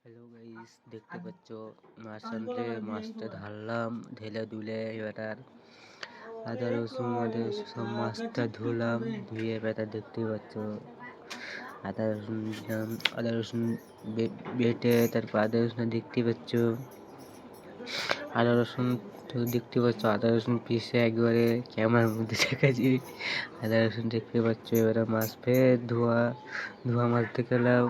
Hello guys, দেখতে পাচ্ছ মাছ আনতে মাছটা ঢাললাম, ঢেলে ধুলে এবার আদা রসুন মধ্যে সব মাছটা ধুলাম, ধুয়ে এবার দেখতে পাচ্ছ আদা রসুন দিলাম, আদা রসুন বেটে তারপর আদা রসুন দেখতে পাচ্ছ আদা রসুন দেখতে পাচ্ছ আদা রসুন পিসে একবারে ক্যামেরার মধ্যে দেখাচ্ছি। আদা রসুন দেখতে পাচ্ছ, এবারে মাছ ফের ধোয়া মাছ দেখালাম,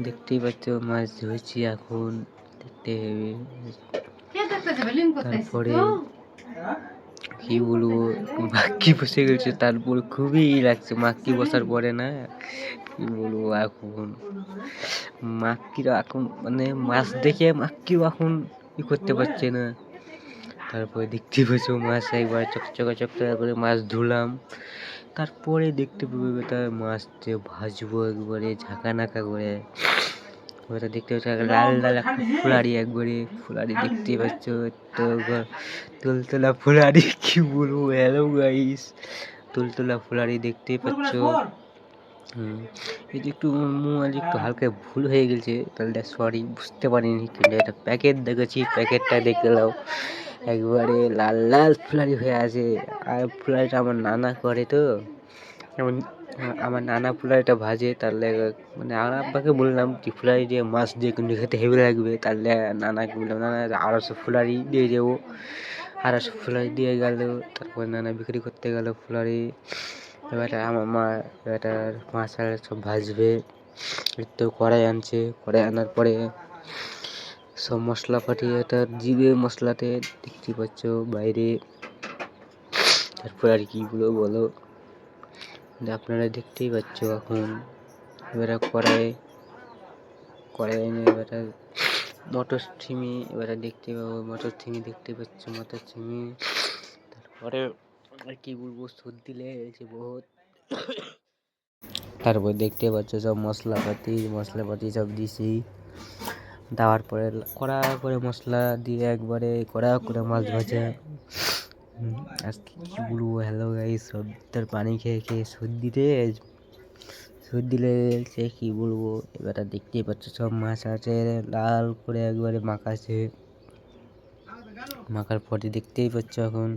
দেখতেই পাচ্ছ মাছ ধুয়েছি এখন দেখতে হবে। তারপরে কি বলবো, মাক্কি বসে গেছে, তারপরে খুবই লাগছে মাক্কি বসার পরে না, কি বলবো এখন মাক্কিরা এখন মানে মাছ দেখে মাক্কিও এখন ই করতে পারছে না। তারপরে দেখতে পাচ্ছ মাছ একবার চকচকা করে মাছ ধুলাম, তারপরে দেখতে পাবে তার মাছটা ভাজবো একবারে ঝাঁকা নাকা করে। ওটা দেখতে পাচ্ছ লাল লাল ফুলারি, একবারে ফুলারি দেখতে পাচ্ছ, তো তুলতুলা ফুলারি, কি বলবো। হ্যালো গাইস, তুলতুলা ফুলারি দেখতেই পাচ্ছ। এই যে একটু একটু হালকা ভুল হয়ে গেছে, তাহলে সরি, বুঝতে পারিনি, কিন্তু একটা প্যাকেট দেখেছি, প্যাকেটটা দেখলাম একবারে লাল লাল ফুলারি হয়ে আছে। আর ফুলারিটা আমার নানা করে, তো যেমন আমার নানা ফুলারিটা ভাজে, তাহলে মানে আমার আব্বাকে বললাম যে ফুলারি দিয়ে মাছ দিয়ে কিন্তু খেতে হেভি লাগবে, তাহলে নানাকে বললাম নানা 250 ফুলারি দিয়ে যাবো। 250 ফুলারি দিয়ে গেল, তারপর নানা বিক্রি করতে গেল ফুলারি। এবার আমার মা এবার মাছ আর সব ভাজবে, তো কড়াই আনছে, কড়াই আনার পরে সব মশলা পাঠিয়ে এটা জিরে মশলাতে দেখতে পাচ্ছ বাইরে। তারপর আর কি বলো, আপনারা দেখতেই পাচ্ছ এখন। এবারে কড়াই এনে এবারে মটর ছিমি এবারে দেখতে পাবো, মটর ছিমি দেখতে পাচ্ছ, মটর ছিমি। তারপরে আর কি বলবো, সর্দি লেগে গেছে বহুত। তারপর দেখতে পাচ্ছ সব মশলাপাতি সব দিছি, দেওয়ার পরে কড়া করে মশলা দিয়ে একবারে কড়া করে মাছ ভাজা। আজকে কি বলবো, হ্যালো গাইস, সর্দির পানি খেয়ে খেয়ে সর্দি লেগেছে, কি বলবো। এবার দেখতেই পাচ্ছ সব মাছ আছে লাল করে একবারে মাখাছে, মাখার পরে দেখতেই পাচ্ছ এখন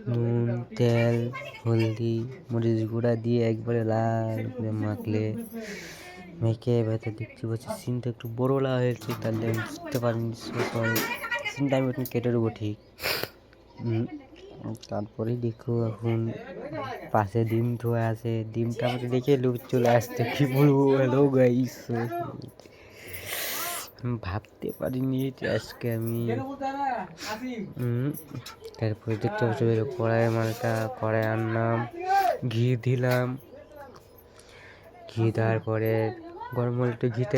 নুন তেল হলদি মরিচ গুঁড়া দিয়ে একবারে লাল করে মেখে এবার দেখতে পাচ্ছি সিনটা একটু বড় লাগা হয়েছে, তাহলে আমি বুঝতে পারিনি, সিনটা আমি এখন কেটে দেবো ঠিক। তারপরে দেখো এখন পাশে ডিম ধোয়া আছে, ডিমটা আমাকে দেখে লোভ চলে আসছে, কি বলবো। হ্যালো গাইস, ভাবতে পারিনি আজকে আমি। তারপরে দেখতে পাচ্ছি কড়াই আনলাম, ঘি দিলাম, ঘি দেওয়ার পরে গরম হলে একটু ঘিতে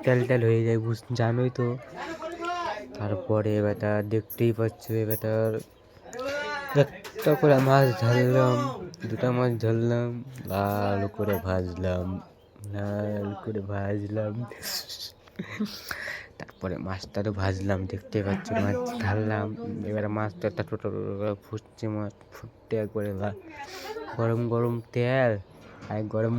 তেল হয়ে যায়, জানোই তো। তারপরে এবার দেখতেই পাচ্ছ এবার একটা করে মাছ ধরলাম, দুটা মাছ ধরলাম, লাল করে ভাজলাম। তারপরে মাছটা তো ভাজলাম, দেখতে পাচ্ছ মাছ ঢাললাম, এবারে মাছটা টোটাল ফুটছে, মাছ ফুটতে একবারে গরম তেল আর গরম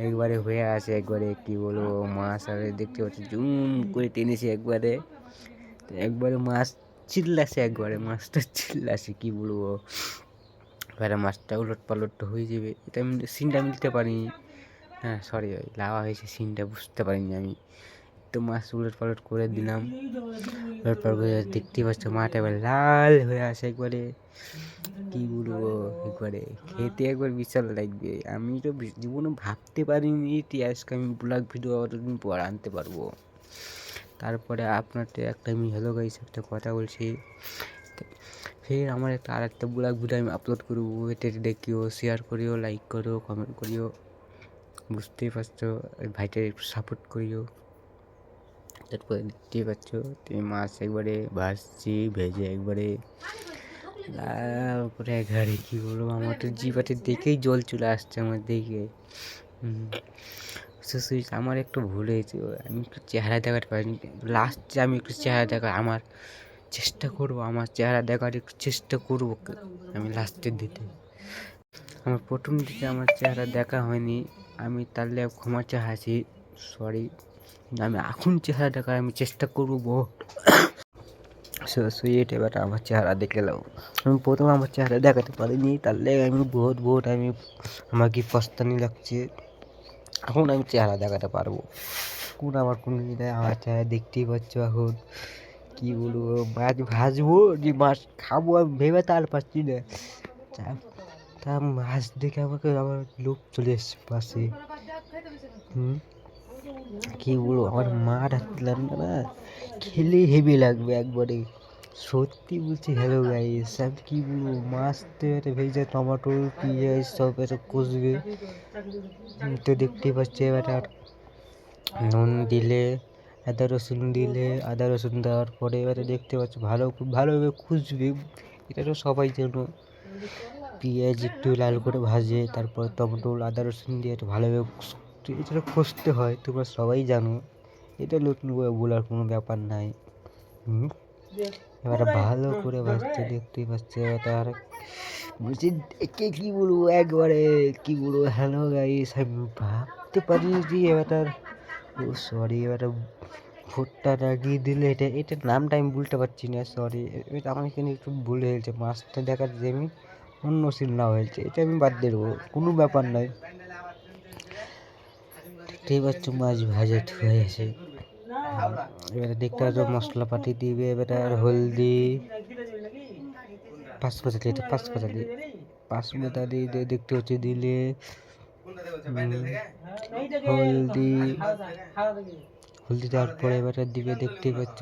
একবারে হয়ে আছে, একবারে কি বলবো মাছ আর দেখতে পাচ্ছি জুম করে টেনেছে একবারে মাছ চিল্লাছে, মাছটা চিল্লাছে, কি বলবো। এবারে মাছটা উলট পালট হয়ে যাবে, এটা আমি সিনটা মিলতে পারিনি, হ্যাঁ সরি লাভা হয়েছে, সিনটা বুঝতে পারিনি আমি, তো মাছ উলট পালট করে দিলাম। দেখতে পাচ্ছ মাঠে এবার লাল হয়ে আসে একবারে, কি বলবো, একবারে খেতে একবার বিশাল লাগবে। আমি তো জীবনে ভাবতে পারিনি আজকে আমি ব্লগ ভিডিও অতদিন পর আনতে পারবো। তারপরে আপনারটা একটা আমি হ্যালো গাইস একটা কথা বলছি, ফের আমার আরেকটা ব্লগ ভিডিও আমি আপলোড করবো, এটা দেখিও, শেয়ার করিও, লাইক করিও, কমেন্ট করিও, বুঝতেই পারছো, ভাইটার একটু সাপোর্ট করিও। তারপরে দেখতেই পাচ্ছ তুমি মাছ একবারে ভাজছি, ভেজে একবারে লাল করে একবারে, কি বলবো, আমার তো জিভাতে দেখেই জল চলে আসছে আমার দেখে। আমার একটু ভুল হয়েছে, আমি একটু চেহারা দেখাতে পারিনি, লাস্টে আমি একটু চেহারা আমার চেহারা দেখার একটু চেষ্টা করবো আমি লাস্টের দিকে। আমার প্রথম দিকে আমার চেহারা দেখা হয়নি, আমি তাহলে ক্ষমা চাইছি। সরি, আমি এখন চেহারা দেখার আমি চেষ্টা করবো। সুইট এবার আমার চেহারা দেখে নাও। আমি প্রথমে আমার চেহারা দেখাতে পারিনি, তার লেগে আমি বহুত আমি আমার কি পস্তানি লাগছে। এখন আমি চেহারা দেখাতে পারবো। আমার কোনো আমার চেহারা দেখতেই পাচ্ছ। এখন কি বলবো, মাছ ভাজবো যে মাছ খাবো আমি ভেবে তার পাচ্ছি না। তা মাছ দেখে আমাকে আমার লোক চলে এসছে পাশে। কি বলবো, আমার মা ডাকলাম না, খেলে হেভি লাগবে একবারে, সত্যি বলছি। হ্যালো গাইস, আমি কি বলবো, মাছ তো একটা ভেজে টমেটো পেঁয়াজ সব একটা কষবে। তো দেখতেই পাচ্ছি এবার নুন দিলে, আদা রসুন দিলে, আদা রসুন দেওয়ার পরে এবারে দেখতে পাচ্ছি ভালোভাবে খুঁজবে। এটা তো সবাই জানো। পেঁয়াজ একটু লাল করে ভাজে, তারপর টমেটো আদা রসুন দিয়ে একটু ভালোভাবে এটা কষতে হয়, তোমরা সবাই জানো। এটা নতুন করে বলার কোনো ব্যাপার নাই। এবারে ভালো করে ভাজতে দেখতেই পাচ্ছে। এবার বলছি দেখে কি বলবো, একবারে কি বলবো, হ্যালো গাইস, আমি ভাবতে পারি যে এবার ও সরি, এবার ভুট্টা লাগিয়ে দিলে এটার নামটা আমি বলতে পারছি না, সরি। এটা আমার এখানে একটু ভুল হয়েছে, মাছটা দেখার যে আমি অন্য সিল না হয়েছে, এটা আমি বাদ দিয়ে দেবো, কোনো ব্যাপার নয়। দেখতেই পাচ্ছ মাছ ভাজা হয়ে আছে। এবারে দেখতে পাচ্ছ মশলাপাতি দিবে, এবারে আর হলদি পাঁচফোঁটা দিয়ে দেখতে হচ্ছে দিলে হলদি দেওয়ার পরে এবারে দিবে, দেখতে পাচ্ছ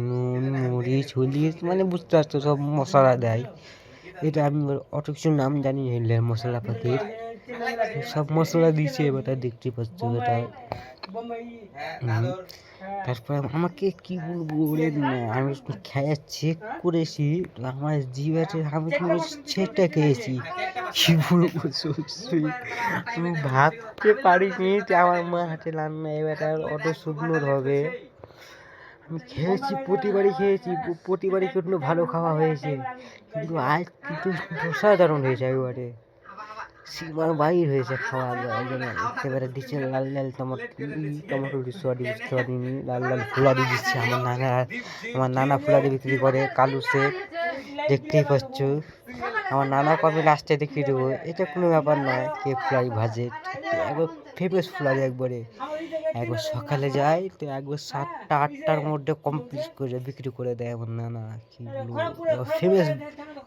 নুন মরিচ হলুদ, মানে বুঝতে পারছো সব মশলা দেয়। এটা আমি অত কিছু নাম জানি না মশলাপাতির, সব মশলা দিয়েছে এবার দেখতে পাচ্ছ। এটা তারপরে আমাকে কি বলবো, আমি খেয়ে চেক করেছি আমার জিভাতে, আমি সেটা খেয়েছি। কি বলবো, আমি ভাবতে পারিনি যে আমার মা হাতে রান্না এবার অত সুন্দর হবে। আমি খেয়েছি, প্রতিবারই কিন্তু ভালো খাওয়া হয়েছে, কিন্তু আজ কিন্তু অসাধারণ হয়েছে। একবারে সীমার বাইর হয়েছে খাওয়া দাওয়ার জন্য। একেবারে দিচ্ছে লাল লাল টমেটো সরি লাল লাল ফুলারি দিচ্ছে। আমার নানা ফুলারি বিক্রি করে কালুসে, দেখতেই পাচ্ছ। আমার নানা কবে লাস্টে দেখিয়ে দেবো, এটা কোনো ব্যাপার নয়। কে ফুলারি ভাজে একবার ফেমাস ফুলারি, একবার সকালে যায় তো একবার 7টা-8টার মধ্যে কমপ্লিট করে বিক্রি করে দেয় আমার নানা। কি বলবো,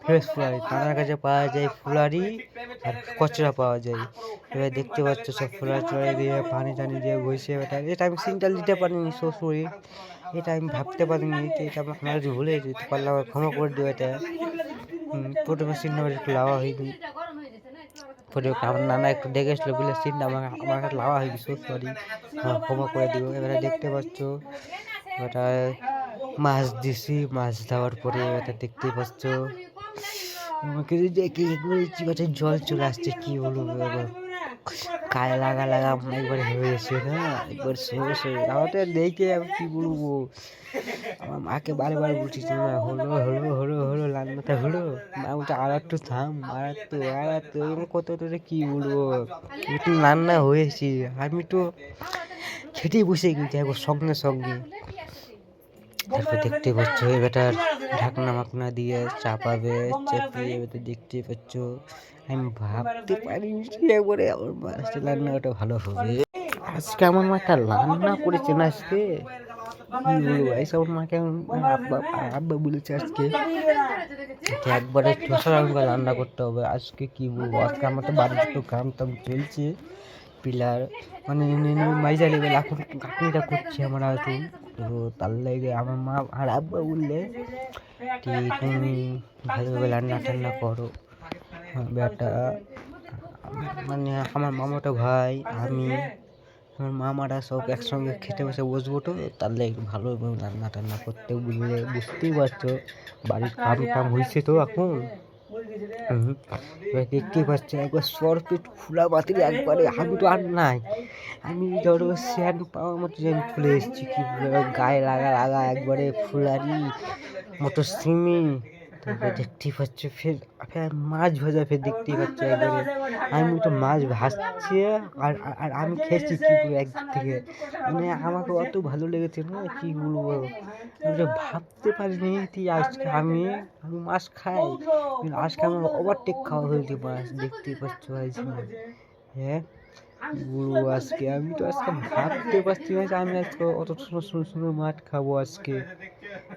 ফেমাস ফুলারি। নানার কাছে পাওয়া যায় ফুলারি আর কচরা পাওয়া যায়। এবার দেখতে পাচ্ছ সব ফুলারি দিয়ে পানি টানি দিয়ে বসে, এটা আমি সিনটাল দিতে পারিনি শ্বশুরি, এটা আমি ভাবতে পারিনি। এটা আমার ভুলে যেতে পারলাম, ক্ষমা করে দিও। এটা প্রথমে সিনটা একটু লাওয়া হয়নি, আমার নানা একটু দেখে এসলো বলে সিনটা আমার কাছে লাওয়া হয়ে গেছে, সরি, ক্ষমা করে দিও। এবারে দেখতে পাচ্ছ এটা মাছ দিছি, মাছ দেওয়ার পরে এটা দেখতে পাচ্ছ আমাকে দেখে একবারে জল চলে আসছে। কি বলবো, এবার গায়ে লাগা একবার হয়েছে না, একবার আমার তো দেখে আমি কি বলবো, আমার মাকে বারবার বলছি না হলো রান্নাটা হলো, মা বলছে আর একটু থাম, আর একটু কত কি বলবো, একটু রান্না হয়েছে। আমি তো খেটেই বসে গেছি একবার সঙ্গে। তারপর দেখতে পাচ্ছ এবার ঢাকনা মাকনা দিয়ে চাপাবে, চেপিয়ে এবার দেখতে পাচ্ছ। আমি ভাবতে পারিনি একবারে আমার মাছ রান্নাটা ভালো হবে। আজকে আমার মা একটা রান্না করেছে না, আজকে কি বলবো, এইসব মাকে আব্বা বলেছে আজকে একবারে রান্না করতে হবে। আজকে কি বলবো, আজকে আমার তো বাড়িতে একটু কাম টাম চলছে, পিলার মানে মাইজা লেভেল এখন কাটনিটা করছে আমার এখন। তো তার লাগে আমার মা আর আব্বা বললে তুমি ভালোভাবে রান্না টান্না করো। বেটা মানে আমার মামাটা ভাই, আমি, আমার মামারা সব একসঙ্গে খেতে বসে বসবো, তো তার লাগে ভালোভাবে রান্না টান্না করতে বললে, বুঝতেই পারছো বাড়ির কাম হয়েছে তো এখন। এবার দেখতেই পাচ্ছি একবার সরপেট ফুলা মাতিলে একবারে, আমি তো আর নাই, আমি ধরো স্যান্ড পাওয়ার মতো যেন ফুলে এসেছি। কি গায়ে লাগা একবারে ফুলারি মতো সিমি, তারপরে দেখতেই পাচ্ছ ফের ফের মাছ ভাজা, ফের দেখতেই পাচ্ছ একবারে আমি তো মাছ ভাজছি আর আর আমি খেয়েছি কি করে একদিক থেকে, মানে আমাকে অত ভালো লেগেছে না কি বলবো, আমি তো ভাবতে পারিনি তুই আজকে আমি আমি মাছ খাই, কিন্তু আজকে আমার ওভারটেক খাওয়া হয়েছে মাছ, দেখতেই পাচ্ছ আজকে। হ্যাঁ কি বলবো, আজকে আমি তো আজকে ভাবতে পারছি না যে আমি আজকে অত সুন্দর সুন্দর সুন্দর মাছ খাবো আজকে।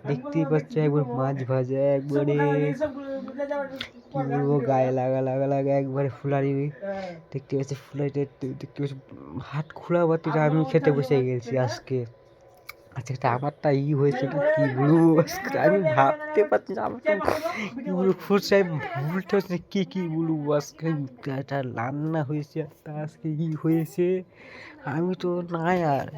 দেখতেই পাচ্ছ একবার মাছ ভাজা একবারে কি বলবো গায়ে লাগা লাগা লাগা একবারে ফুলারি, দেখতে পাচ্ছি ফুলারিটা দেখতে পাচ্ছি হাত খোলা বাতিটা আমি খেতে বসে গেছি আজকে। আচ্ছা এটা আমারটা হয়েছে না কি বলবো, আজকে আমি ভাবতে পারছি না আমার কি বলবো খুশি আমি বলতে পারছি না কি বলবো, আজকে একটা রান্না হয়েছে একটা আজকে হয়েছে, আমি তো না আর